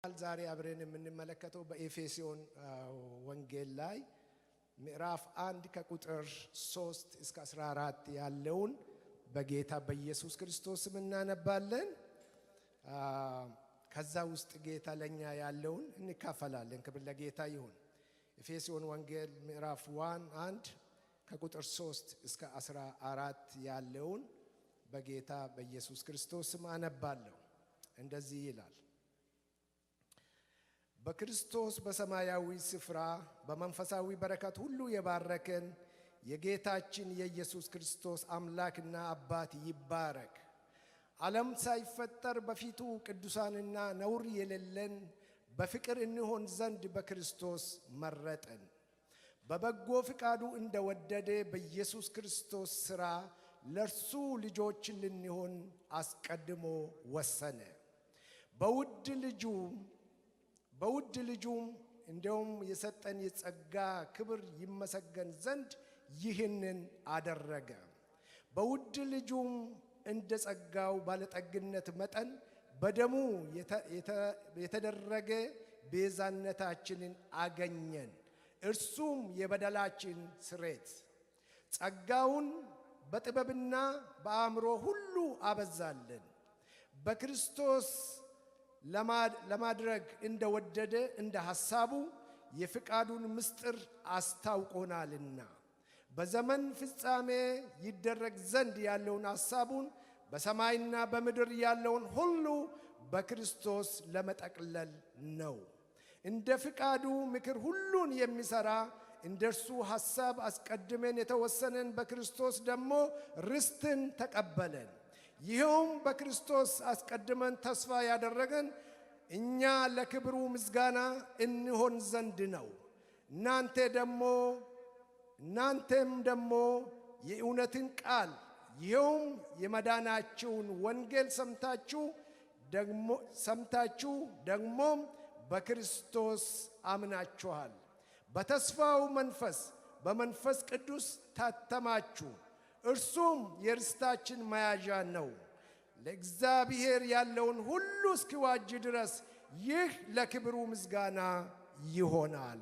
ዛሬ አብረን የምንመለከተው በኤፌሶን ወንጌል ላይ ምዕራፍ 1 ከቁጥር 3 እስከ 14 ያለውን በጌታ በኢየሱስ ክርስቶስ እናነባለን። ከዛ ውስጥ ጌታ ለኛ ያለውን እንካፈላለን። ክብር ለጌታ ይሁን። ኤፌሶን ወንጌል ምዕራፍ 1 ከቁጥር 3 እስከ 14 ያለውን በጌታ በኢየሱስ ክርስቶስ አነባለሁ። እንደዚህ ይላል። በክርስቶስ በሰማያዊ ስፍራ በመንፈሳዊ በረከት ሁሉ የባረከን የጌታችን የኢየሱስ ክርስቶስ አምላክና አባት ይባረክ። ዓለም ሳይፈጠር በፊቱ ቅዱሳንና ነውር የሌለን በፍቅር እንሆን ዘንድ በክርስቶስ መረጠን። በበጎ ፍቃዱ እንደወደደ በኢየሱስ ክርስቶስ ሥራ ለእርሱ ልጆች ልንሆን አስቀድሞ ወሰነ። በውድ ልጁም እንደውም የሰጠን የጸጋ ክብር ይመሰገን ዘንድ ይህንን አደረገ። በውድ ልጁም እንደ ጸጋው ባለጠግነት መጠን በደሙ የተደረገ ቤዛነታችንን አገኘን። እርሱም የበደላችን ስርየት። ጸጋውን በጥበብና በአእምሮ ሁሉ አበዛልን። በክርስቶስ ለማድረግ እንደወደደ እንደ ሐሳቡ የፍቃዱን ምስጢር አስታውቆናልና በዘመን ፍጻሜ ይደረግ ዘንድ ያለውን ሐሳቡን በሰማይና በምድር ያለውን ሁሉ በክርስቶስ ለመጠቅለል ነው። እንደ ፍቃዱ ምክር ሁሉን የሚሠራ እንደ እርሱ ሐሳብ አስቀድመን የተወሰነን በክርስቶስ ደግሞ ርስትን ተቀበለን። ይኸውም በክርስቶስ አስቀድመን ተስፋ ያደረገን እኛ ለክብሩ ምስጋና እንሆን ዘንድ ነው። እናንተም ደግሞ የእውነትን ቃል ይኸውም የመዳናችሁን ወንጌል ሰምታችሁ ደግሞም በክርስቶስ አምናችኋል። በተስፋው መንፈስ በመንፈስ ቅዱስ ታተማችሁ። እርሱም የርስታችን መያዣ ነው። ለእግዚአብሔር ያለውን ሁሉ እስኪዋጅ ድረስ ይህ ለክብሩ ምስጋና ይሆናል።